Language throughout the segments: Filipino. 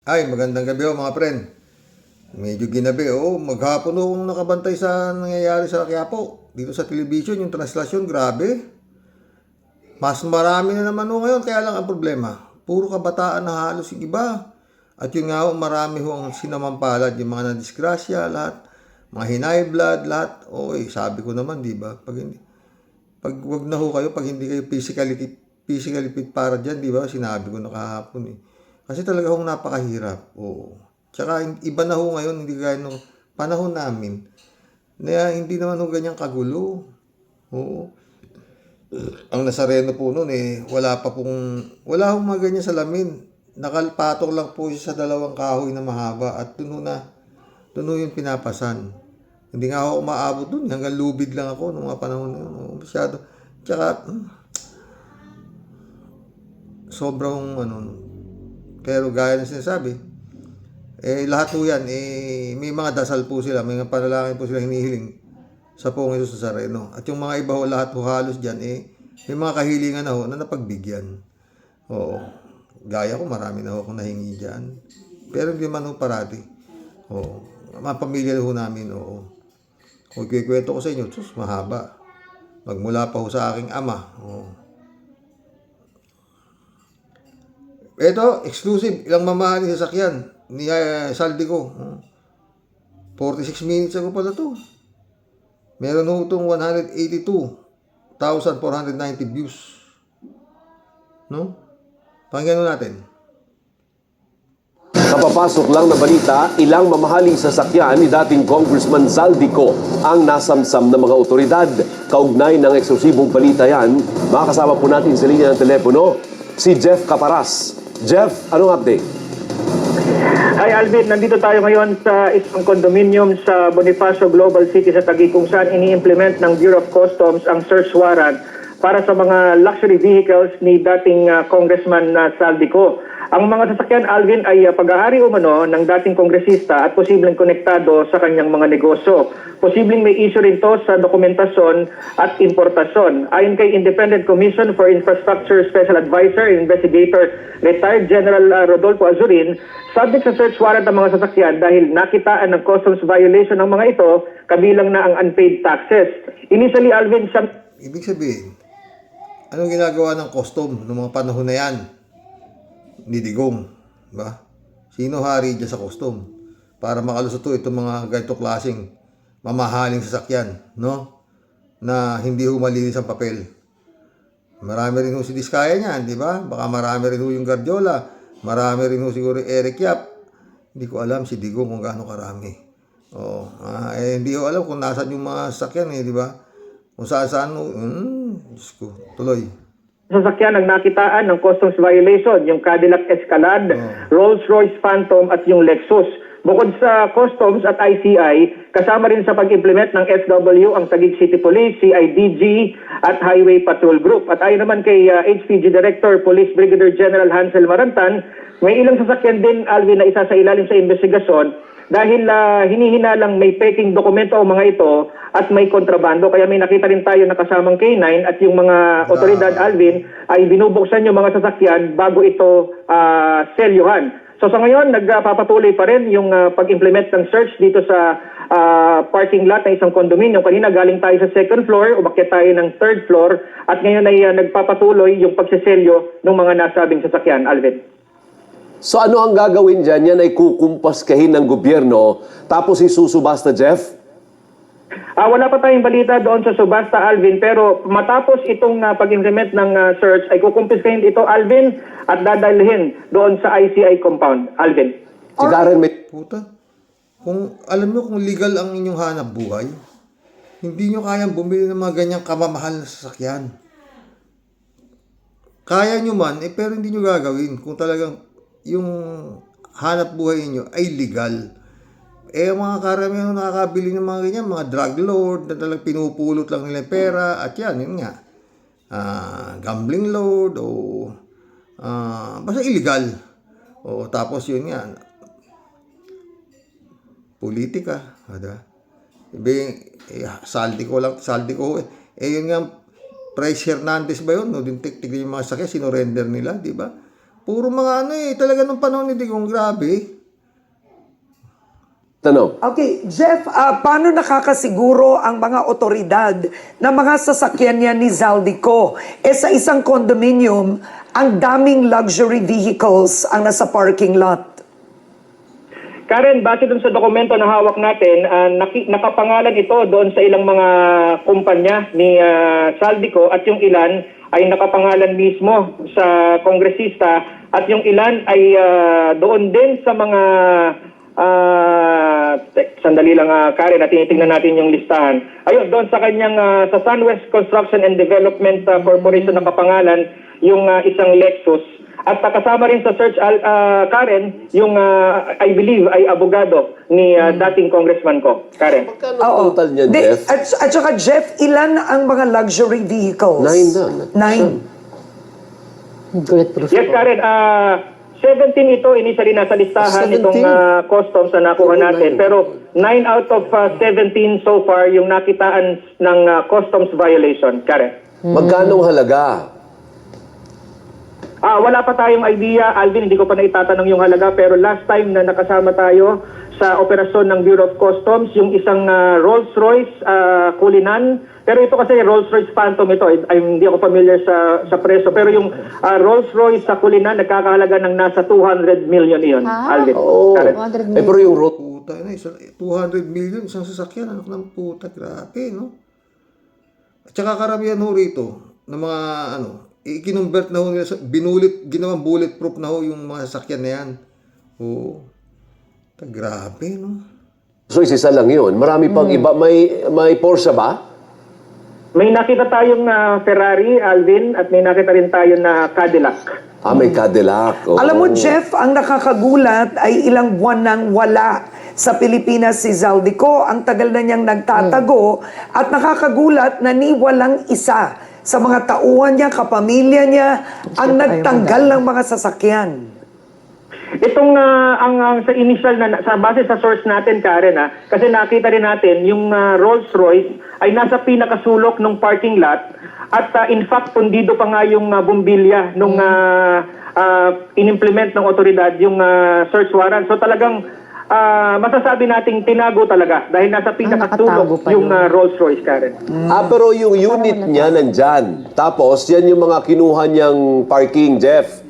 Ay, magandang gabi ho mga friend. Medyo ginabi. Maghapon ho akong nakabantay sa nangyayari sa Quiapo. Dito sa television, yung translasyon, grabe. Mas marami na naman ho ngayon, kaya lang ang problema. Puro kabataan na halos yung iba. At yun nga ho, marami ho ang sinamampalad, yung mga nadisgrasya, lahat. Mga hinay blood, lahat. Sabi ko naman, di ba? Pag wag na ho kayo, pag hindi kayo physically fit para dyan, di ba? Sinabi ko na kahapon eh. Kasi talaga hong napakahirap. Oo. Tsaka iba na ho ngayon, hindi gaya nung panahon namin. Na hindi naman ho ganyang kagulo. Oo. Ang Nazareno po noon wala hong mga ganyan salamin. Nakalpatong lang po siya sa dalawang kahoy na mahaba at doon yung pinapasan. Hindi nga ako umaabot doon, hanggang lubid lang ako nung mga panahon na yun. Masyado. Tsaka, sobrang pero gaya ng sinasabi, lahat po yan, may mga dasal po sila, may mga panalangin po sila hinihiling sa Poong Jesus Nazareno. At yung mga iba ho, lahat po halos dyan, may mga kahilingan na ho na napagbigyan. Oo. Gaya ko, marami na ho akong nahingi dyan. Pero hindi man ho parati. Oo. Mga pamilya ho namin, oo. Kung ikikwento ko sa inyo, mahaba. Magmula pa ho sa aking ama. Oo. Ito, exclusive. Ilang mamahaling sasakyan ni Saldi ko. 46 minutes ago pala to. Meron ho itong 182,490 views. No? Pakinggan natin. Kapapasok lang na balita, ilang mamahaling sasakyan ni dating Congressman Zaldico ang nasamsam ng mga otoridad. Kaugnay ng eksklusibong balita yan, makakasama po natin sa linya ng telepono si Jeff Caparas. Jeff, anong update? Hi Alvin, nandito tayo ngayon sa isang condominium sa Bonifacio Global City sa Taguig kung saan ini-implement ng Bureau of Customs ang search warrant para sa mga luxury vehicles ni dating Congressman Saldico. Ang mga sasakyan, Alvin, ay pag-ahari umano ng dating kongresista at posibleng konektado sa kanyang mga negosyo. Posibleng may issue rin to sa dokumentasyon at importasyon. Ayon kay Independent Commission for Infrastructure Special Advisor and Investigator, retired General Rodolfo Azurin, subject sa search warrant ang mga sasakyan dahil nakitaan ng customs violation ng mga ito, kabilang na ang unpaid taxes. Initially, Alvin, Ibig sabihin, anong ginagawa ng custom ng mga panahon na yan? Ni Digong, ba? Sino hari dyan sa custom? Para makalusot itong mga ganito klaseng mamahaling sasakyan, no? Na hindi ho malinis ang papel. Marami rin ho si Diskaya niyan, di ba? Baka marami rin ho yung Guardiola. Marami rin ho siguro Eric Yap. Hindi ko alam si Digong kung gaano karami. Hindi ho alam kung nasaan yung mga sasakyan, di ba? Kung saan-saan, Diyos ko, tuloy. Sasakyan ang nakitaan ng customs violation, yung Cadillac Escalade, Rolls-Royce Phantom at yung Lexus. Bukod sa customs at ICI, kasama rin sa pag-implement ng SW ang Taguig City Police, CIDG at Highway Patrol Group. At ayon naman kay HPG Director Police Brigadier General Hansel Marantan, may ilang sasakyan din, Alvin, na isa sa ilalim sa investigasyon dahil hinihinalang may peking dokumento o mga ito at may kontrabando. Kaya may nakita rin tayo na kasamang K9 at yung mga otoridad, Alvin, ay binubuksan yung mga sasakyan bago ito selyuhan. So sa ngayon, nagpapatuloy pa rin yung pag-implement ng search dito sa parking lot ng isang condominium. Kanina galing tayo sa second floor, umakyat tayo ng third floor at ngayon ay nagpapatuloy yung pagsiselyo ng mga nasabing sasakyan, Alvin. So ano ang gagawin dyan? Yan ay kukumpaskahin ng gobyerno tapos isusubasta, Jeff? Wala pa tayong balita doon sa subasta, Alvin, pero matapos itong pag-implement ng search ay kukumpiskahin ito, Alvin, at dadalhin doon sa ICI compound, Alvin. Si Karen may... Puta, kung alam nyo kung legal ang inyong hanap buhay, hindi nyo kayang bumili ng mga ganyang kamamahal na sasakyan. Kaya nyo man, pero hindi nyo gagawin kung talagang yung hanap buhay niyo ay legal. Ang mga karamihan na nakakabili ng mga ganyan, mga drug lord na talagang pinupulot lang nila pera at yun nga. Gambling lord basta illegal. Tapos yun nga. Politika. Saldi ko. Yun nga, Price Hernandez ba yun? No? Tignan yung mga sakya, sinurrender nila, di ba? Puro mga ano talaga nung panahon ni Digong, grabe. Tanong. Okay, Jeff, paano nakakasiguro ang mga otoridad na mga sasakyan niya ni Zaldico? Sa isang condominium, ang daming luxury vehicles ang nasa parking lot. Karen, base dun sa dokumento na hawak natin, nakapangalan ito doon sa ilang mga kumpanya ni Zaldico at yung ilan ay nakapangalan mismo sa kongresista at yung ilan ay doon din sa mga sandali lang Karen, at tinitingnan natin yung listahan. Ayun, doon sa kanyang sa Sunwest Construction and Development Corporation na kapangalan yung isang Lexus. At kasama rin sa search Karen, yung I believe ay abogado ni dating congressman ko, Karen. Magkano total niyan, Jeff? At saka Jeff, ilan ang mga luxury vehicles? 9 na. 9. Yes, Karen. 17 ito, initially nasa listahan 17? itong customs na nakuha natin. Pero 9 out of 17 so far yung nakitaan ng customs violation, Karen. Magkano halaga? Wala pa tayong idea, Alvin, hindi ko pa naitatanong yung halaga, pero last time na nakasama tayo sa operasyon ng Bureau of Customs, yung isang Rolls-Royce Cullinan, pero ito kasi Rolls-Royce Phantom ito, hindi ako familiar sa preso, pero yung Rolls-Royce sa Cullinan, nagkakahalaga ng nasa 200 million iyon, Alvin. Oo. Karen. Pero yung road, Puta na, 200 million, isang sasakyan, anak ng puta, grabe, no? At saka karamihan ho rito, ng mga, i-convert na ho nila, ginawang bulletproof na ho yung mga sasakyan na yan. Oo. Grabe, no? so isa lang yun. Marami pang iba. May Porsche ba? May nakita tayong Ferrari, Alvin, at may nakita rin tayo na Cadillac. May Cadillac. Oo. Alam mo, Jeff, ang nakakagulat ay ilang buwan nang wala sa Pilipinas si Zaldico. Ang tagal na niyang nagtatago at nakakagulat na ni walang isa sa mga tauhan niya, kapamilya niya, ang nagtanggal ng mga sasakyan. Itong ang sa initial na sa base sa source natin, Karen, kasi nakita rin natin yung Rolls-Royce ay nasa pinakasulok ng parking lot at in fact pundido pa nga yung bumbilya nung inimplement ng otoridad yung search warrant. So talagang masasabi nating tinago talaga dahil nasa pinakasulok yung Rolls-Royce, Karen. Pero yung unit niya nandyan. Tapos, yan yung mga kinuha niyang parking, Jeff.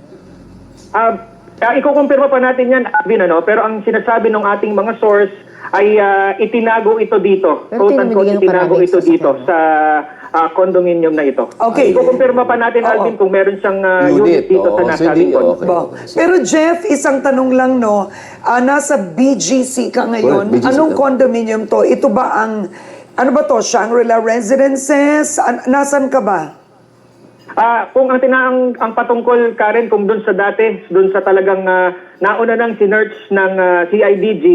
Ikukumpirma pa natin yan, Alvin, pero ang sinasabi ng ating mga source ay itinago ito dito. Quote-unquote, itinago ito dito sa condominium na ito. Okay. Ikukumpirma pa natin, Alvin, kung meron siyang unit dito sa nasabing condominium. Pero Jeff, isang tanong lang, no? Nasa BGC ka ngayon. Correct, BGC. Anong condominium to? Ito ba ang, ano ba to? Shangri-La Residences? Nasaan ka ba? Kung ang patungkol, Karen, kung doon sa dati, doon sa talagang nauna nang sinerch ng CIDG,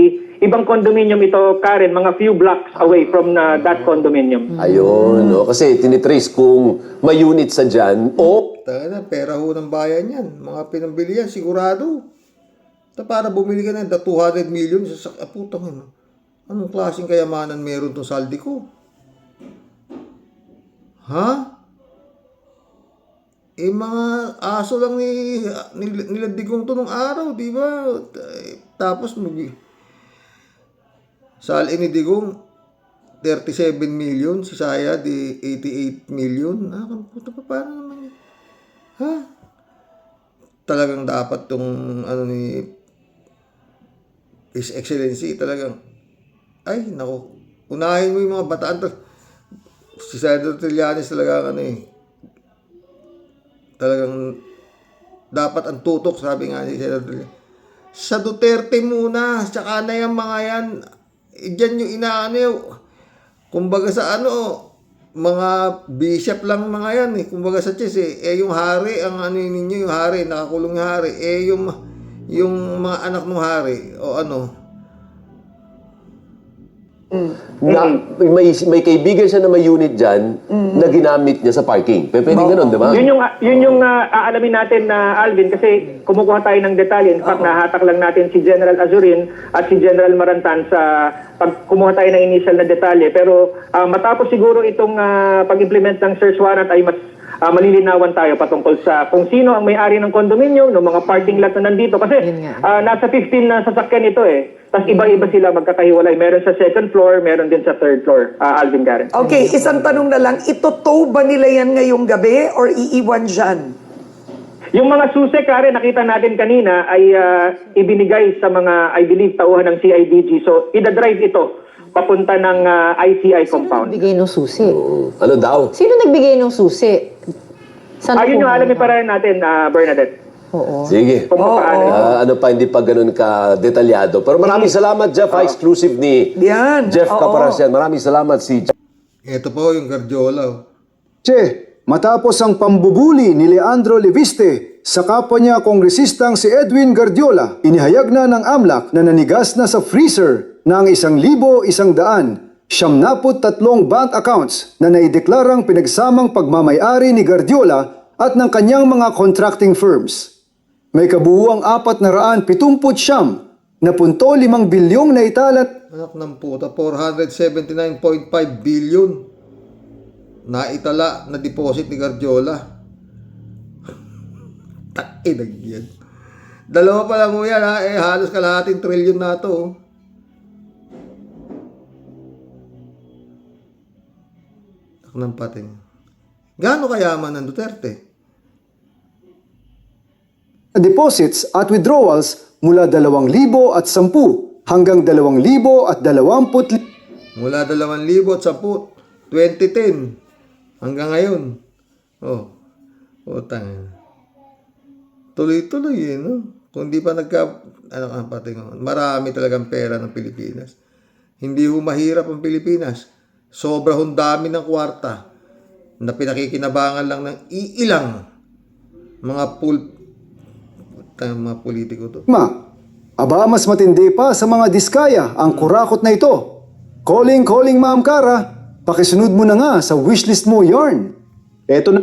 ibang condominium ito, Karen, mga few blocks away from that condominium. Ayun, no? Kasi tinitrace kung may unit sa dyan o Talaga, pera ho ng bayan yan. Mga pinambili yan, sigurado. Para bumili ka na 200 million sa putang ano. Anong klaseng kayamanan meron itong Zaldico? Ha? Mga aso lang nila Digong to nung araw, di ba? Tapos sali ni Digong 37 million, si Saya di 88 million. Puta pa, paano naman yun? Ha? Talagang dapat tong ni His Excellency talagang nako, unahin mo yung mga bataan to. Si Senator Trillanes talaga talagang dapat ang tutok, sabi nga ni Senator Trillanes. Sa Duterte muna, tsaka na yung mga yan. Diyan yung kumbaga sa mga bishop lang mga yan kumbaga sa chess yung hari, ang ninyo yung hari, nakakulong yung hari, yung mga anak ng hari, na, may kaibigan siya na may unit dyan na ginamit niya sa parking. Pwede ganun, di ba? Yun yung aalamin natin na Alvin, kasi kumukuha tayo ng detalye. In fact, nahatak lang natin si General Azurin at si General Marantan sa pag kumuha tayo ng initial na detalye. Pero matapos siguro itong pag-implement ng search warrant ay mas malilinawan tayo patungkol sa kung sino ang may-ari ng condominium, ng mga parking lot na nandito. Kasi Yun nga. nasa 15 na sasakyan ito eh. Tapos iba-iba sila magkakahiwalay. Meron sa second floor, meron din sa third floor. Alvin Karen. Okay, isang tanong na lang, ito ba nila yan ngayong gabi or iiwan dyan? Yung mga susi, Karen, nakita natin kanina ay ibinigay sa mga, I believe, tauhan ng CIDG. So, ida-drive ito papunta ng ICI compound. Nagbigay ng susi. Ano daw? Sino nagbigay ng susi? Saan Ayun yung pumunta? alamin para natin, Bernadette. Oo. Sige. Kung paano. Ano pa, hindi pa ganun ka detalyado. Pero maraming salamat, Jeff. Exclusive ni Yan. Jeff Oo. Caparasian. Maraming salamat si Ito po yung Guardiola. Oh. Che, matapos ang pambubuli ni Leandro Leviste sa kapwa niya kongresistang si Edwin Guardiola, inihayag na ng AMLAC na nanigas na sa freezer ng 1,100, 73 bank accounts na naideklarang pinagsamang pagmamayari ni Guardiola at ng kanyang mga contracting firms. May kabuuang 479 na 0.5 bilyong na italat Anak ng puta, 479.5 billion na itala na deposit ni Guardiola. Takinag yan. Dalawa pa lang mo yan ha, halos kalahating trilyon na ito. Oh. Tak ng pating. Gaano kayaman ng Duterte? deposits at withdrawals mula 2,010 hanggang 2,020. Mula 2010, 2010 hanggang ngayon. Oh. Utang. Tuloy-tuloy eh, no? Kung di pa marami talagang pera ng Pilipinas. Hindi ho mahirap ang Pilipinas. Sobrang dami ng kwarta na pinakikinabangan lang ng iilang mga mga politiko to. Aba, mas matindi pa sa mga diskaya ang kurakot na ito. Calling, Ma'am Cara, pakisunod mo na nga sa wishlist mo yarn. Eto na.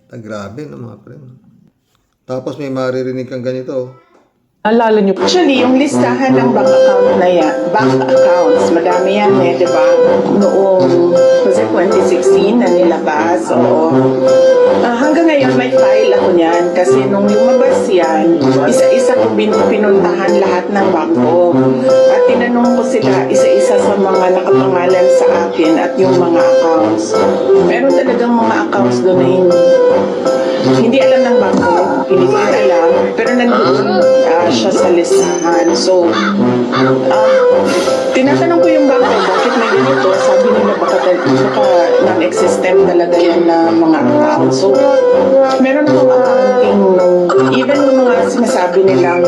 Grabe no mga pre. Tapos may maririnig kang ganito. Alala niyo po. Actually, yung listahan ng bank account na yan, bank accounts, madami yan eh, di ba? Noong, kasi 2016 na nilabas, oo. Hanggang ngayon may file ako niyan kasi nung lumabas yan, isa-isa ko pinuntahan lahat ng bangko. At tinanong ko sila isa-isa sa mga nakapangalan sa akin at yung mga accounts. Meron talagang mga accounts doon na hindi alam ng bangko, hindi ko rin alam, pero nandoon siya sa listahan. So, tinatanong ko yung bangko, bakit may ganito? Sabi nila baka non-existent talaga yan na mga account. So, meron akong accounting even yung mga sinasabi nilang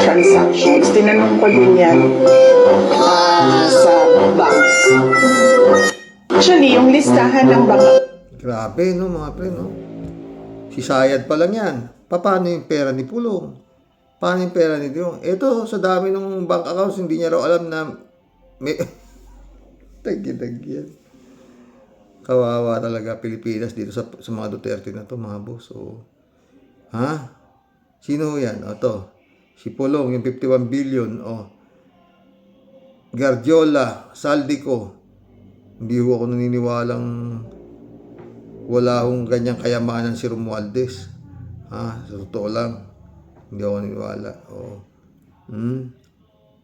transactions, tinanong ko din yan sa bank. Actually, yung listahan ng bank. Grabe no mga pre no. Si Sayad pa lang yan. Paano yung pera ni Pulong? Paano yung pera ni Diong? Ito, sa dami ng bank accounts, hindi niya raw alam na may... Tagi-tagi yan. Kawawa talaga Pilipinas dito sa mga Duterte na to mga boss. So, ha? Sino yan? O to. Si Pulong, yung 51 billion. O. Guardiola, Saldico. Hindi ko ako naniniwalang wala akong ganyang kayamanan si Romualdez. Sa totoo lang. Hindi ako naniniwala.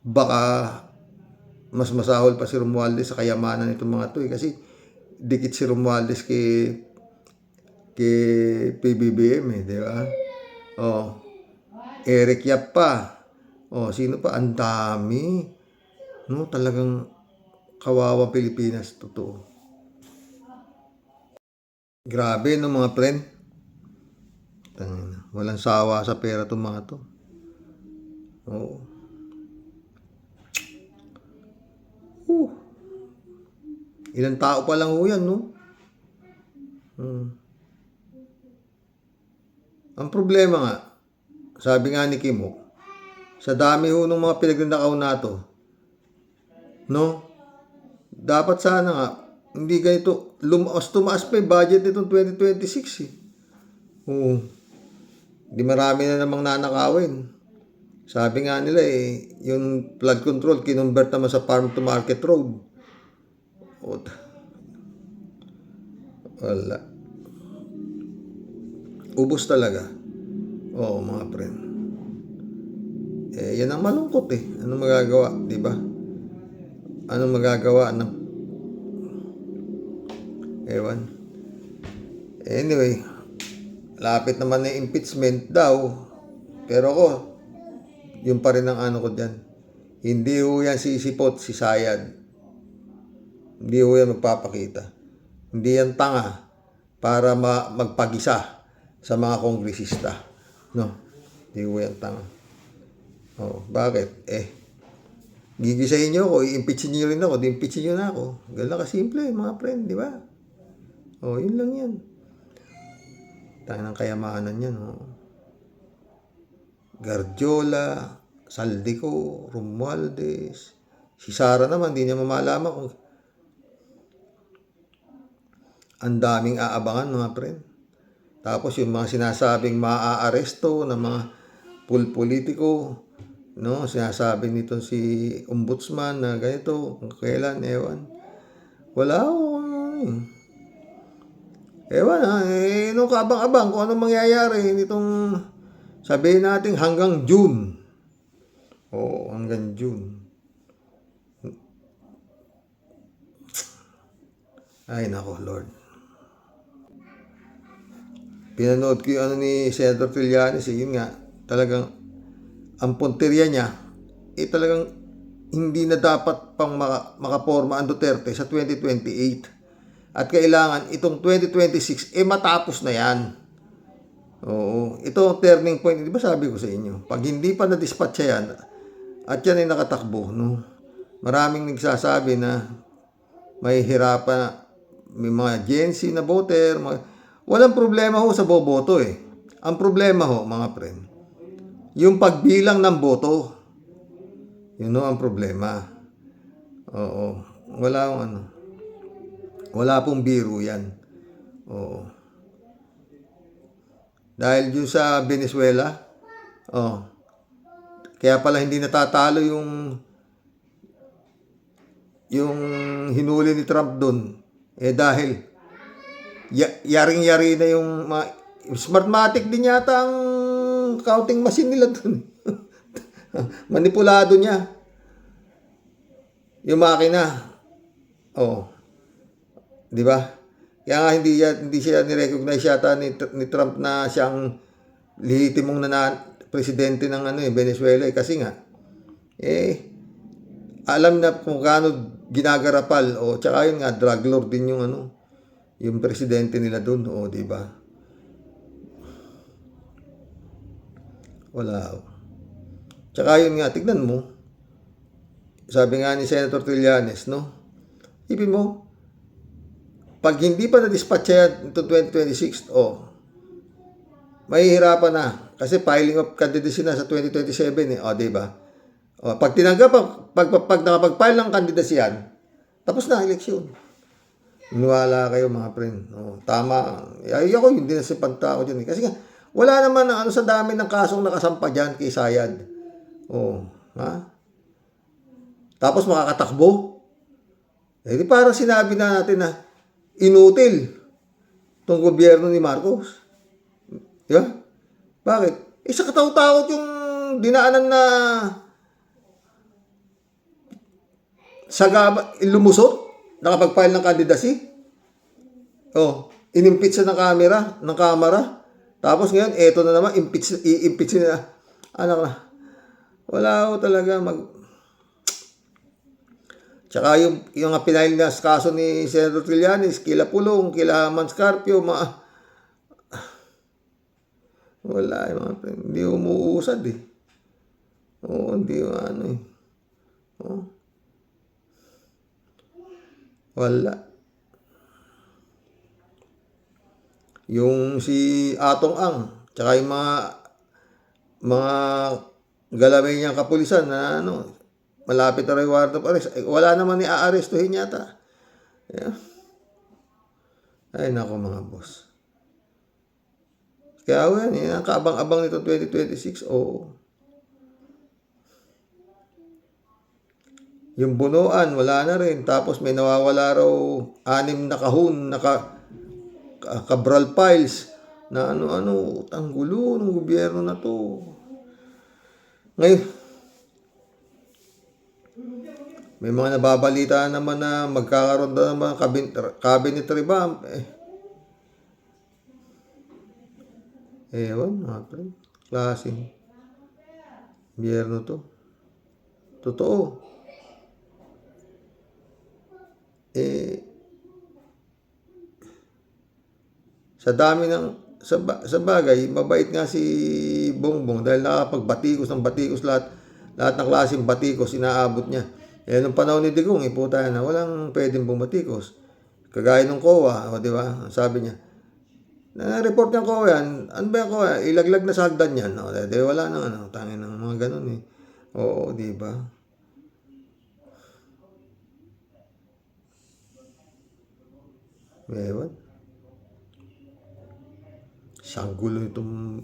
Baka mas masahol pa si Romualdez sa kayamanan nitong mga to eh. Kasi dikit si Romualdez kay PBBM eh, di ba? Eric Yap pa. Sino pa? Ang dami. No, talagang kawawang Pilipinas, totoo. Grabe no mga friend. Walang sawa sa pera itong mga to. Oo. Ilang tao pa lang ho yan, no? Ang problema nga, sabi nga ni Kimo, sa dami ho ng mga pinagnanakaw na to, no? Dapat sana nga, hindi ganito, tumaas pa yung budget nitong 2026 eh. Oo. Di marami na namang nanakawin. Sabi nga nila eh, yung flood control, kinumbert naman sa farm to market road. Wala. Ubos talaga. Oo, mga friend. Yan ang malungkot eh. Ano magagawa, di ba? Ano magagawa ng... Ewan. Anyway, lapit naman na impeachment daw. Pero ako, yun pa rin ang ano ko dyan. Hindi ho yan sisipot si Sayad. Hindi ho yan magpapakita. Hindi yan tanga para magpagisa sa mga kongresista. No? Hindi ho yan tanga. Oh, bakit? Gigisahin nyo ako, i-impeachin nyo rin ako, di-impeachin nyo na ako. Ganun kasimple, mga friend, di ba? Oh, yun lang yan. Tayo ng kayamanan yan, oh. Gardiola, Saldico, Romualdez, si Sara naman, di niya mamalaman kung ang daming aabangan, mga friend. Tapos yung mga sinasabing maaaresto ng mga politiko, no, sinasabi nito si ombudsman na ganito, kung kailan, ewan. Wala ako, ewan nung kabang-abang kung anong mangyayari nitong, sabihin natin hanggang June. Oo, hanggang June. Ay, nako, Lord. Pinanood ko yung ano ni Senator Trillanes, yun nga, talagang ang punteriya niya, talagang hindi na dapat pang makaporma ang Duterte sa 2028. At kailangan itong 2026, matapos na yan. Oo, ito ang turning point. Di ba sabi ko sa inyo, pag hindi pa na-dispatch yan, at yan ay nakatakbo, no? Maraming nagsasabi na may hirapan, may mga Gen Z na voter, walang problema ho sa boboto eh. Ang problema ho, mga friend, yung pagbilang ng boto. Yun ho ang problema. Oo. Wala pong biro yan. Oo. Dahil yun sa Venezuela, kaya pala hindi natatalo yung hinuli ni Trump doon. Dahil yaring-yari na yung Smartmatic din yata ang counting machine nila doon. Manipulado niya yung makina. Di ba? Kaya nga hindi siya ni-recognize yata ni Trump na siyang lehitimong presidente ng Venezuela kasi nga alam na kung gaano ginagarapal tsaka yun nga drug lord din yung presidente nila doon, di ba? Wala. Tsaka yun nga, tignan mo. Sabi nga ni Senator Trillanes, no? Ipin mo, pag hindi pa na-dispatch yan ito 2026, mahihirapan na. Kasi filing of candidacy na sa 2027, di ba? Pag tinanggap, pag nakapag-file ng candidacy yan, tapos na ang eleksyon. Iniwala kayo, mga friend. Tama. Ako, hindi na si panta ako dyan. Kasi nga, wala naman sa dami ng kasong nakasampa dyan kay Sayad. Tapos makakatakbo. Di parang sinabi na natin na inutil itong gobyerno ni Marcos. Di ba? Bakit? Sa kataw-takot yung dinaanan na lumusot, nakapag-file ng candidacy. Inimpeach ng kamera. Tapos ngayon, eto na naman, i-impeach na. Anak na. Wala ko talaga Tsaka yung pinail na kaso ni Senator Trillanes, kila Pulong, kila Manscarpio, wala mga friend. Hindi umuusad eh. Hindi wala. Yung si Atong Ang, tsaka yung mga galawin niyang kapulisan na malapit na rin warrant of arrest. Wala naman i-aarestuhin yata. Yeah. Ay, nako mga boss. Kaya yan ang kaabang-abang nito 2026. Yung bunuan, wala na rin. Tapos may nawawala raw 6 na kahon, Cabral files. na ano-ano, utang gulo ng gobyerno na to. Ngayon, may mga nababalita naman na magkakaroon na naman cabinet revamp. Ewan, pre. Klaseng gobyerno to. Totoo. Sa dami ng sa bagay, mabait nga si Bongbong dahil nakapagbatikos ng batikos lahat ng klaseng batikos inaabot niya. Nung panahon ni Digong, puta na, walang pwedeng bumatikos. Kagaya ng COA, di ba? Sabi niya, na-report ng COA yan, ano ba yung COA? Ilaglag na sa hagdan yan. Di wala nang tangin ng mga ganun eh. Oo, di ba? Ewan. Sanggulo itong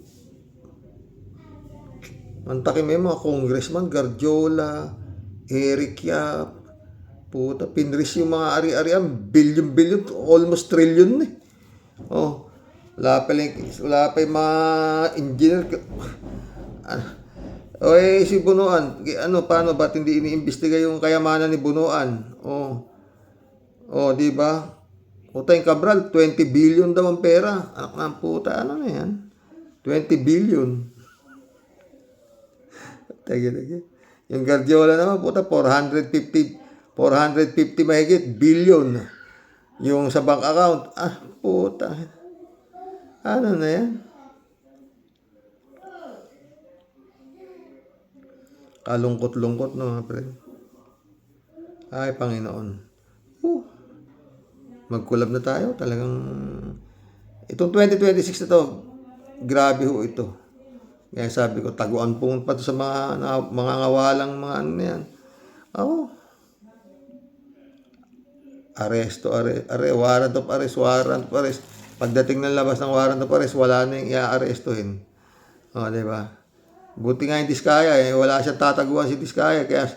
mantakin may mga congressman, Gardiola, Eric Yap, puta, pinris yung mga ari-arian, billion, almost trillion eh. Oh, wala pa yung mga engineer. Si Bunuan, paano ba't hindi iniimbestiga yung kayamanan ni Bunuan? Di ba? Utay Cabral, 20 billion daw ang pera. Anak ng puta, ano na yan? 20 billion. Tagi. Yung Guardiola naman, puta, 450 mahigit billion. Yung sa bank account, puta. Ano na yan? Kalungkot-lungkot, no, mga pre. Ay, Panginoon. Mag-collab na tayo. Talagang itong 2026 na to, grabe ho ito. Kaya sabi ko, taguan po pa to sa mga ngawalang mga ano na yan. Warrant of arrest. Pagdating ng labas ng warrant of arrest, wala na yung i-arrestuhin. Di ba? Buti nga yung Diskaya, wala siyang tataguan si Diskaya. Kaya,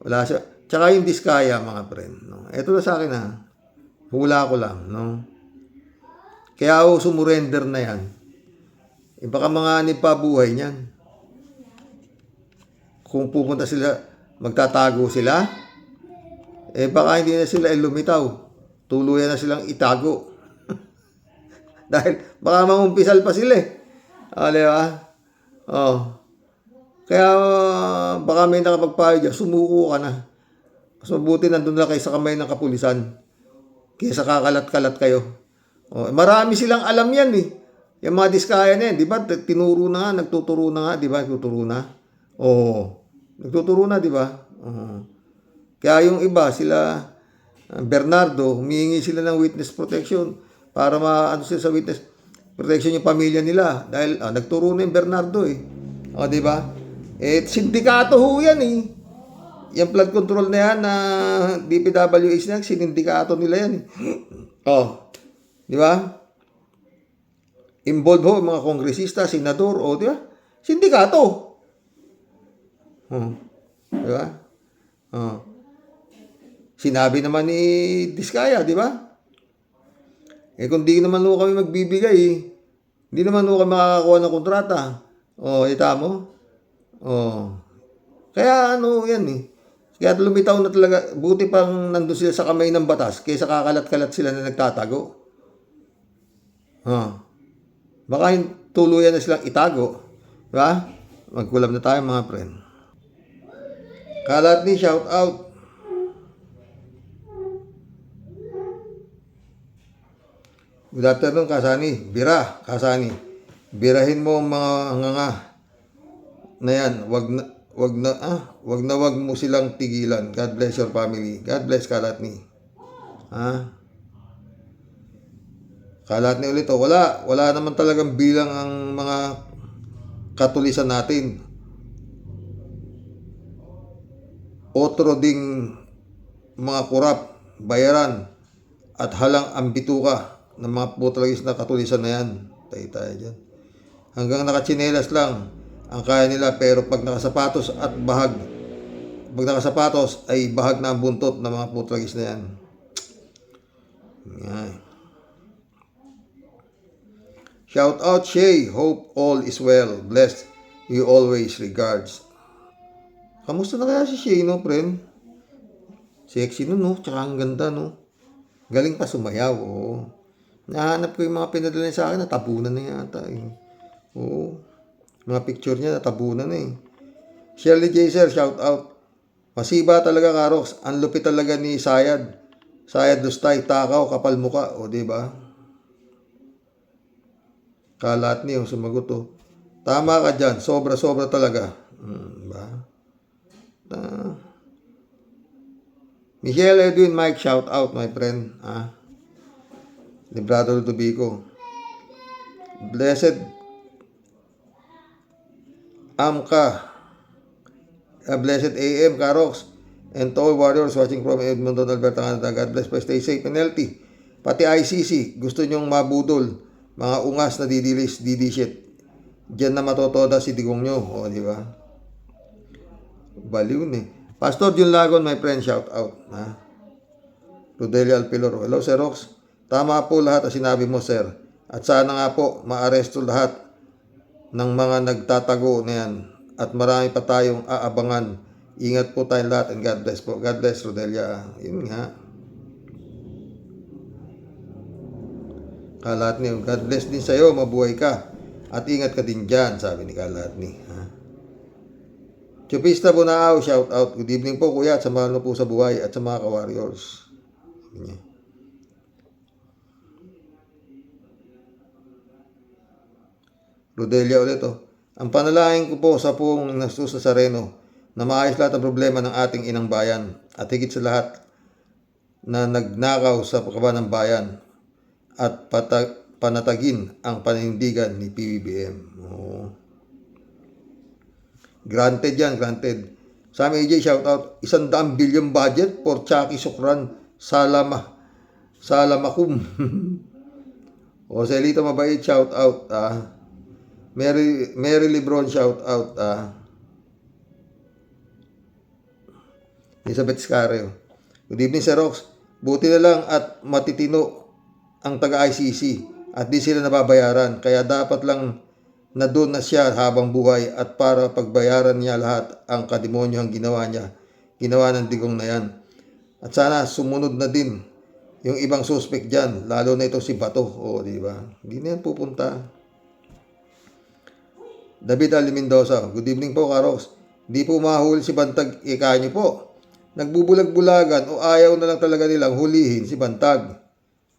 wala siya. Tsaka yung Diskaya, mga friend. Ito na sa akin, hula ko lang. Kaya ako sumurrender na yan. Baka mga nipabuhay niyan. Kung pupunta sila, magtatago sila, baka hindi na sila lumitaw. Tuluyan na silang itago. Dahil baka mangumpisal pa sila di ba? Kaya baka may nakapagpayo dyan, sumuko ka na. Mas mabuti nandun na kayo sa kamay ng kapulisan kaysa kakalat-kalat kayo. Marami silang alam yan eh. Yung mga Diskaya na yan, di ba? Tinuro na nga, nagtuturo na nga, di ba? Nagtuturo na. Nagtuturo na, di ba? Kaya yung iba, sila Bernardo, humihingi sila ng witness protection para maano sila sa witness protection yung pamilya nila. Dahil nagturo na yung Bernardo eh. Di ba? Sindikato ho yan eh. Yung flood control na yan na DPWH na, sinindikato nila yan eh. Di ba? Involved ho mga kongresista, senador, di ba? Sindikato. Di ba? Sinabi naman ni Diskaya, di ba? Kung di naman ho kami magbibigay, hindi naman ho kami makakakuha ng kontrata. Ita mo? Kaya yan eh. Kaya lumitaw na talaga, buti pang nandun sila sa kamay ng batas kaysa kakalat-kalat sila na nagtatago. Baka tuluyan na silang itago. Diba? Mag-collab na tayo mga friend. Kalat ni, shout out. Good afternoon, Kasani. Kasani. Birahin mo ang mga nganga na yan. Wag mo silang tigilan. God bless your family. God bless Kalatni. Kalatni ulit. Wala naman talagang bilang ang mga katulisan natin. Otro ding mga kurap, bayaran, at halang ang bituka ng mga putragis na katulisan na yan. Tayo dyan. Hanggang nakatsinelas lang ang kaya nila, pero pag nakasapatos ay bahag na ang buntot ng mga putragis na yan. Shout out Shay, hope all is well. Blessed you always, regards. Kamusta na kaya si Shay, no, friend? Sexy no, no? Tsaka ang ganda, no? Galing pa sumayaw, oo. Nahanap ko yung mga pinadala niya sa akin, natabunan na yata, eh. Oo. Mga picture niya, natabunan na, eh. Shirley J. Sir, shout out. Masiba talaga, Karox. Ang lupit talaga ni Sayad. Sayad Lustay, takaw, kapal muka. O, diba? Kalat niyo, sumagot, oh. Tama ka dyan. Sobra-sobra talaga. Diba? Michelle Edwin Mike, shout out, my friend. Librado Ludovico. Blessed Amka. Blessed AM, Karox. And to all warriors watching from Edmonton, Alberta, Canada. God bless po. Stay safe and healthy. Pati ICC, gusto nyong mabudol. Mga ungas na didilis, didishit. Diyan na matotoda si digong nyo. O, di ba? Baliw eh. Pastor Jun Lagon, my friend, shout out. Rodelia Alpiloro. Hello, Sir Rox. Tama po lahat ang sinabi mo, sir. At sana nga po, maaresto lahat ng mga nagtatago na yan. At marami pa tayong aabangan. Ingat po tayong lahat and God bless po. God bless, Rodelia. Yun nga. Kalatni, God bless din sa'yo. Mabuhay ka. At ingat ka din dyan, sabi ni Kalatni. Chupista Bunaaw, shout out. Good evening po, kuya. At samahan mo po sa buhay at sa mga ka-warriors. Sabi niya. Rodelia ulit, oh. Ang panalangin ko po sa pong Jesus Nazareno na maayos lahat ang problema ng ating inang bayan at higit sa lahat na nagnakaw sa kaban ng bayan at panatagin ang panindigan ni PBBM. Oh. Granted yan, granted. Sami AJ, shout out. 100 billion budget for Chucky Sukran Salamakum. O Celito Mabait, shout out. Mary Lebron, shout out. Elizabeth Scareo. Good evening, Sir Rox. Buti na lang at matitino ang taga-ICC at di sila nababayaran. Kaya dapat lang na doon na siya habang buhay at para pagbayaran niya lahat ang kademonyo ang ginawa niya. Ginawa ng digong na yan. At sana sumunod na din yung ibang suspect dyan, lalo na ito si Bato. O, di ba? Hindi na yan pupunta. David Ali Mendoza. Good evening po, Karox. Di po mahuli si Bantag, ika nyo po. Nagbubulag-bulagan o ayaw na lang talaga nilang hulihin si Bantag.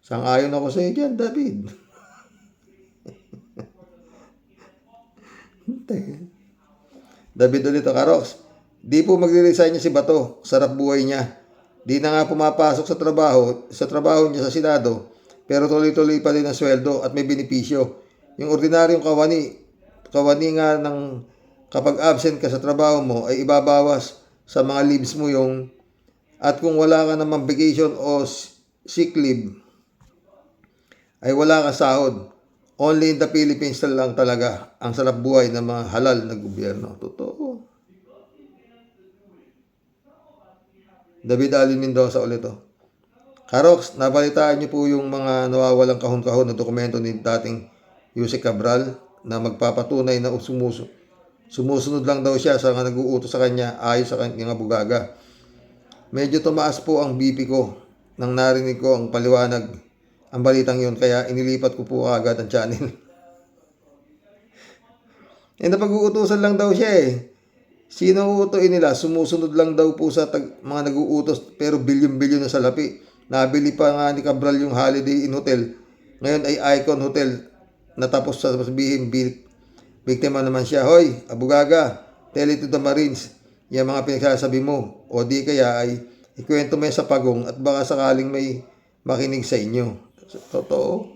Sang-ayon ako sa iyo dyan, David. David ulit, Karox. Di po magre-resign niya si Bato. Sarap buhay niya. Di na nga pumapasok sa trabaho niya sa Senado, pero tuloy-tuloy pa din ang sweldo at may benepisyo. Yung ordinaryong kawani nga ng kapag absent ka sa trabaho mo ay ibabawas sa mga leaves mo yung at kung wala ka namang vacation o sick leave ay wala ka sahod. Only in the Philippines lang talaga ang sarap buhay ng mga halal na gobyerno. Totoo. David Alin Mendoza ulit, oh. Karox, nabalitaan niyo po yung mga nawawalang kahon-kahon na dokumento ni dating Yusek Cabral na magpapatunay na sumusunod lang daw siya sa nag-uutos sa kanya ayon sa kanyang abugaga. Medyo tumaas po ang BP ko nang narinig ko ang paliwanag ang balitang yun, kaya inilipat ko po agad ang channel. Napag-uutosan lang daw siya eh. Sino uutuin nila? Sumusunod lang daw po sa mga nag-uutos pero bilyon-bilyon na salapi. Nabili pa nga ni Cabral yung Holiday Inn Hotel. Ngayon ay Icon Hotel. Natapos sa sabihin, biktima naman siya. Hoy, abugaga, tell it to the Marines. Yung mga pinagsasabi mo. O di kaya ay ikwento mo sa pagong at baka sakaling may makinig sa inyo. Totoo.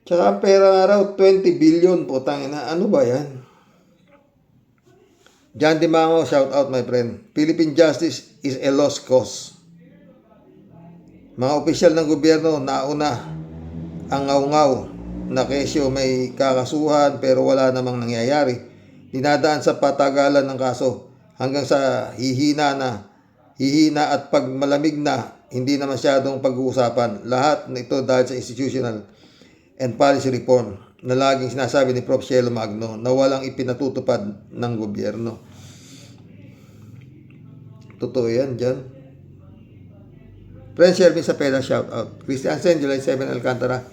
Tsaka ang pera nga raw, 20 billion po. Tangina, ano ba yan? John Dimango, shout out my friend. Philippine justice is a lost cause. Mga opisyal ng gobyerno, nauna ang ngaw-ngaw na kesyo may kakasuhan pero wala namang nangyayari. Dinadaan sa patagalan ng kaso hanggang sa hihina at pag malamig na, hindi na masyadong pag-uusapan. Lahat na ito dahil sa institutional and Policy Reform na laging sinasabi ni Prof. Cielo Magno na walang ipinatutupad ng gobyerno. Totoo yan dyan. Friend Shelvin Sapeda, shout out. Christian Sen, July 7, Alcantara.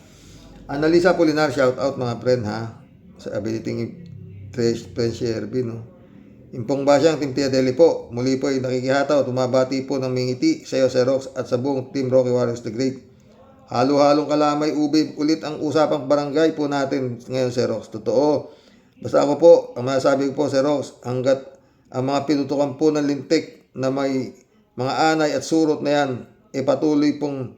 Annalisa Polinar, shout out mga friend ha. Sa ability ni Friend Shelvin. No? Impong Basyang, Team Tia Deli po. Muli po ay nakikihataw, tumabati po ng mingiti sa iyo, Sir Rox, at sa buong Team Rocky Warriors the Great. Halo-halong kalamay, ubi, ulit ang usapang barangay po natin ngayon, Sir Rox. Totoo. Basta ako po, ang masasabi ko po, Sir Rox, hanggat ang mga pinutukan po ng lintik na may mga anay at surot na yan, patuloy pong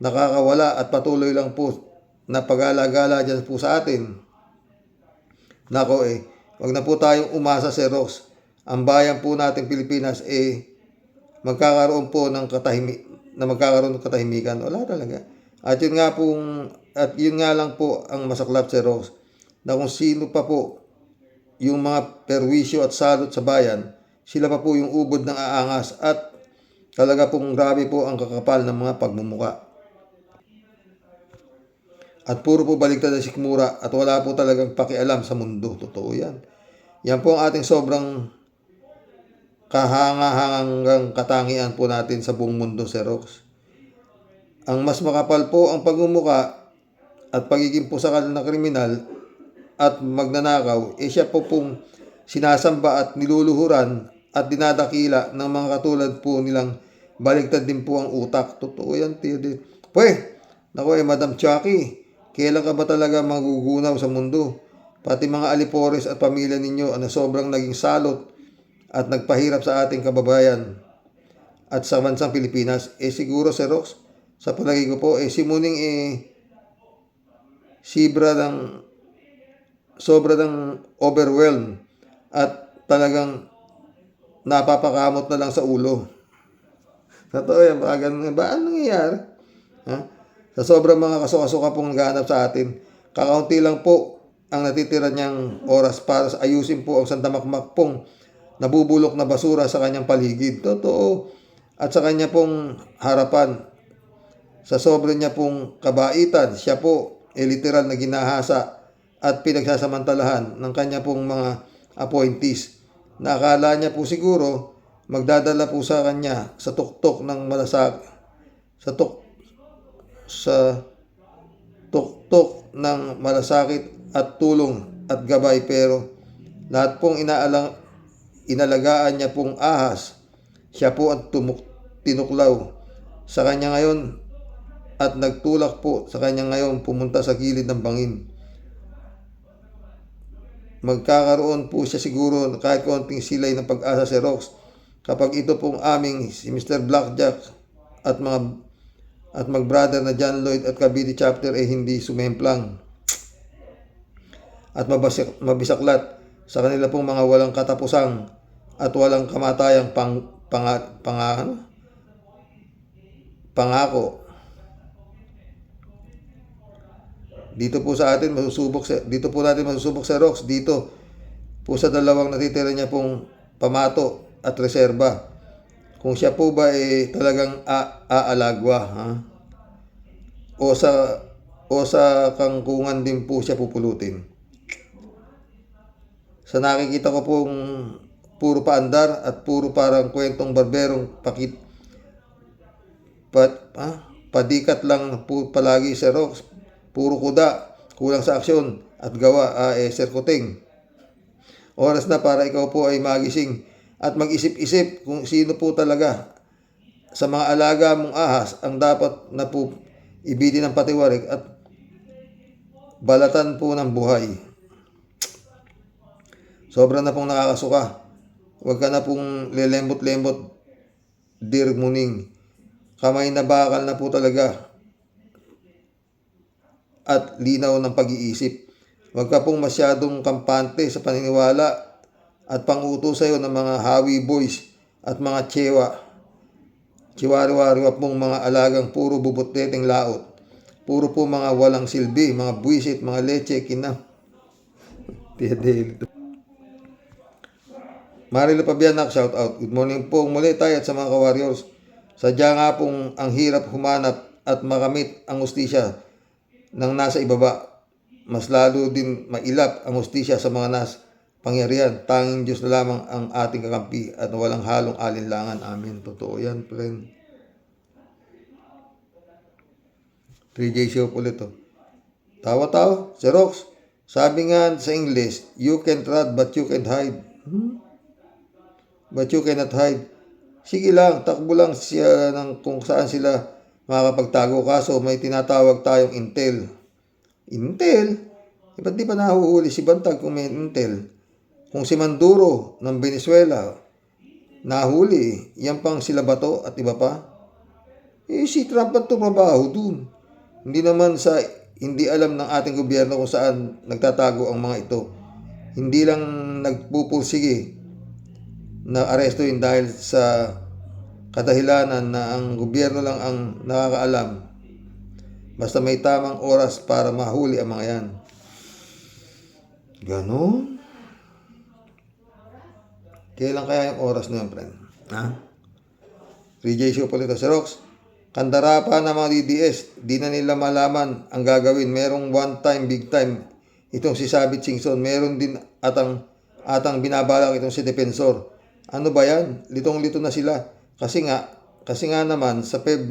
nakakawala at patuloy lang po na pag-alagala dyan po sa atin. Nako wag na po tayong umasa, Sir Rox. Ang bayan po natin Pilipinas magkakaroon po ng katahimikan. Wala talaga. At yun nga lang po ang masaklap, Sir Rox, na kung sino pa po yung mga perwisyo at salot sa bayan, sila pa po yung ubod ng aangas at talaga pong grabe po ang kakapal ng mga pagmumuka. At puro po baligtad na sikmura at wala po talagang pakialam sa mundo. Totoo yan. Yan po ang ating sobrang kahangahangang katangian po natin sa buong mundo, Sir Rox. Ang mas makapal po ang pagmumuka at pagiging pusakal na kriminal at magnanakaw, siya po pong sinasamba at niluluhuran at dinadakila ng mga katulad po nilang baligtad din po ang utak. Totoo yan, Tide. Naku Madam Chucky, kailan ka ba talaga magugunaw sa mundo? Pati mga alipores at pamilya ninyo na sobrang naging salot at nagpahirap sa ating kababayan at sa bansang Pilipinas. Siguro, Sir Rox, sa palagi ko po, si Muning sobra ng overwhelmed at talagang napapakamot na lang sa ulo. Totoo yan, ba anong nangyayari? Sa sobrang mga kasuka-suka pong naghahanap sa atin, kakaunti lang po ang natitira niyang oras para ayusin po ang sandamakmak pong nabubulok na basura sa kanyang paligid. Totoo. At sa kanya pong harapan, sa sobrang niya pong kabaitan, siya po literal na ginahasa at pinagsasamantalahan ng kanya pong mga appointees na akala niya po siguro magdadala po sa kanya sa tuktok ng tuktok ng malasakit at tulong at gabay, pero lahat pong inalagaan niya pong ahas, siya po ang tinuklaw sa kanya ngayon at nagtulak po sa kanya ngayon pumunta sa gilid ng bangin. Magkakaroon po siya siguro kahit konting silay ng pag-asa, si Rox, kapag ito pong aming si Mr. Blackjack at mag-brother na John Lloyd at Cavite chapter hindi sumemplang at mabisaklat sa kanila pong mga walang katapusang at walang kamatayang pangako. Dito po natin masusubok sa Rox, dito po sa dalawang natitira niya pong pamato at reserba. Kung siya po ba talagang aalagwa, o sa kangkungan din po siya pupulutin. Sa nakikita ko pong puro paandar at puro parang kwentong barberong padikat lang po palagi, Sir Rox. Puro kuda, kulang sa aksyon at gawa, Sir Kuting. Oras na para ikaw po ay magising at mag-isip-isip kung sino po talaga sa mga alaga mong ahas ang dapat na po ibili ng patiwarik at balatan po ng buhay. Sobra na pong nakakasuka. Huwag ka na pong lelembot-lembot, Dear Muning. Kamay na bakal na po talaga at linaw ng pag-iisip. Huwag ka pong masyadong kampante sa paniniwala at pangutos sa iyo ng mga hawi boys at mga chiwari-wari pong mga alagang puro bubutleteng laot. Puro po mga walang silbi, mga buwisit, mga leche, kinam. Marilo Pabianak, shout out. Good morning po muli tayo at sa mga ka-warriors. Sadya nga pong ang hirap humanap at makamit ang ustisya ng nasa ibaba. Mas lalo din mailap ang hustisya sa mga pangyarihan. Tanging Diyos na lamang ang ating kakampi at walang halong alinlangan. Amen. Totoo yan, friend. 3J show ulit to. Tawa-tawa, Xerox. Sabi nga sa English, you can run but you can't hide. But you cannot hide. Sige lang, takbo lang siya ng kung saan sila makakapagtago. Kaso may tinatawag tayong intel. Intel? Ba't di pa nahuhuli si Bantag kung may intel? Kung si Manduro ng Venezuela nahuli, yan pang sila Bato at iba pa? Si Trump ang tumabaho dun. Hindi naman sa hindi alam ng ating gobyerno kung saan nagtatago ang mga ito. Hindi lang nagpupursige na arestuin dahil sa kadahilanan na ang gobyerno lang ang nakakaalam. Basta may tamang oras para mahuli ang mga yan. Ganon? Kailan kaya yung oras na yun, friend? Ha? 3J show po dito. Xerox, kandara pa ng mga DDS. Di na nila malaman ang gagawin. Merong one time, big time. Itong si Sabit Singson. Meron din atang binabalak itong si Defensor. Ano ba yan? Litong-lito na sila. Kasi nga naman sa PEB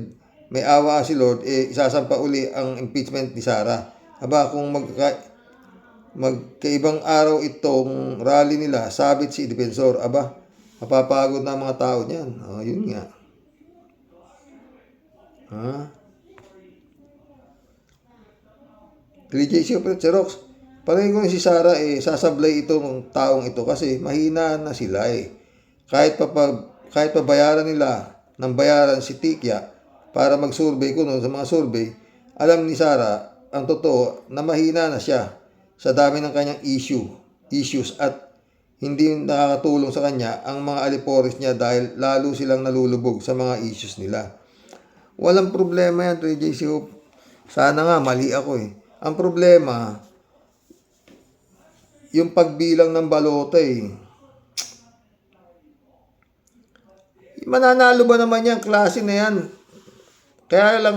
may awa si Lord, isasampa uli ang impeachment ni Sara. Aba, kung magkaibang araw itong rally nila, Sabit si Defensor, aba, mapapagod na ang mga tao niyan. Yun nga. Ha? 3J Super Xerox. Pareho ko si Sara, sasablay itong taong ito kasi mahina na sila Kahit pabayaran nila ng bayaran si Tikya para mag-survey kuno sa mga survey, alam ni Sara ang totoo na mahina na siya sa dami ng kanyang issues at hindi nakakatulong sa kanya ang mga alipores niya dahil lalo silang nalulubog sa mga issues nila. Walang problema yan, 3J Hope. Sana nga, mali ako Ang problema, yung pagbilang ng balota Mananalo ba naman yung klase na yan? Kaya lang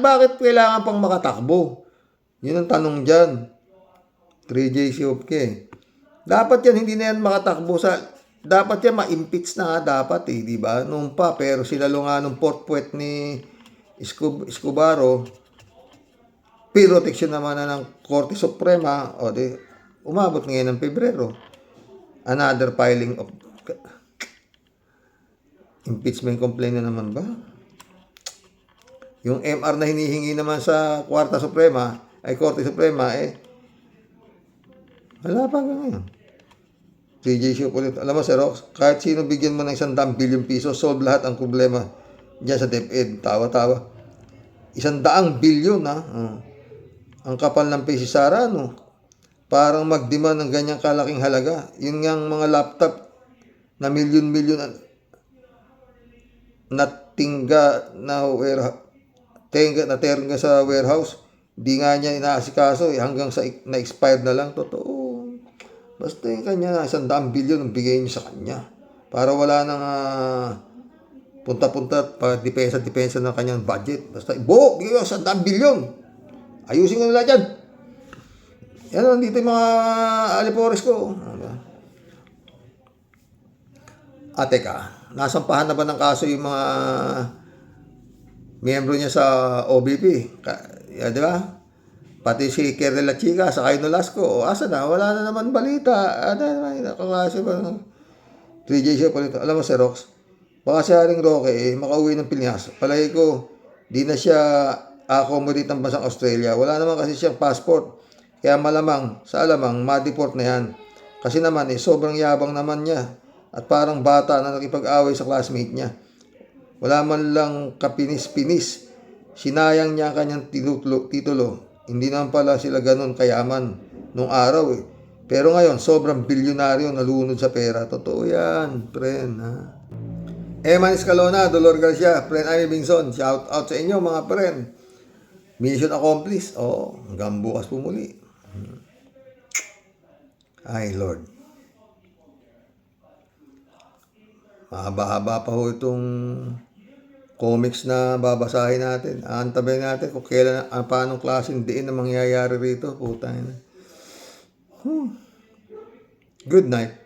bakit kailangan pang makatakbo? Yun ang tanong dyan. 3J Hope Dapat yan, hindi na yan makatakbo dapat yan ma-impeach na dapat di ba? Nung pa, pero sinalo nga nung portpuet ni Escobaro, protection naman na ng Korte Suprema, umabot ngayon ng Pebrero. Another filing of impeachment complaint na naman ba? Yung MR na hinihingi naman sa Korte Suprema, wala pa hanggang ngayon. 3J show ulit. Alam mo, Xerox, kahit sino bigyan mo ng 100 billion pesos, solve lahat ang problema dyan sa DepEd. Tawa-tawa. 100 billion, Ang kapal ng si Sara, Parang mag-demand ng ganyang kalaking halaga. Yun ngang mga laptop na milyon-milyon na terga sa warehouse. Di nga niya inaasikaso hanggang sa na-expired na lang. Totoo. Basta yung kanya 100 billion ang bigay niyo sa kanya. Para wala nang punta-punta at depensa ng kanyang budget. Basta, bigay 100 billion. Ayusin ko nila dyan. Yan, nandito yung mga alipores ko. Teka, nasampahan na ba ng kaso yung mga miyembro niya sa OBP? Di ba? Pati si Kerry La Chica sa Kaino Lasco. Asa na? Wala na naman balita. Nakakasya ba? 3J siya pa rito. Alam mo, Xerox, baka si Haring Roque makauwi ng Pinas. Palagi ko, di na siya accommodate ng bansang Australia. Wala naman kasi siyang passport. Kaya malamang, sa alamang, ma-deport na yan. Kasi naman, sobrang yabang naman niya. At parang bata na nakipag-away sa classmate niya. Wala man lang kapinis-pinis. Sinayang niya ang kanyang titulo. Hindi naman pala sila ganun kayaman nung araw Pero ngayon, sobrang bilyonaryo nalunod sa pera. Totoo yan, friend. Eman Escalona, Dolor Garcia, friend Amy Bingson. Shout out sa inyo mga friend. Mission accomplished. Hanggang bukas pumuli. Ay, Lord. Mahaba-haba pa ho itong comics na babasahin natin. Aantabayin natin kung kailan, paanong klaseng diin na mangyayari rito. Putang ina. Good night.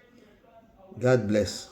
God bless.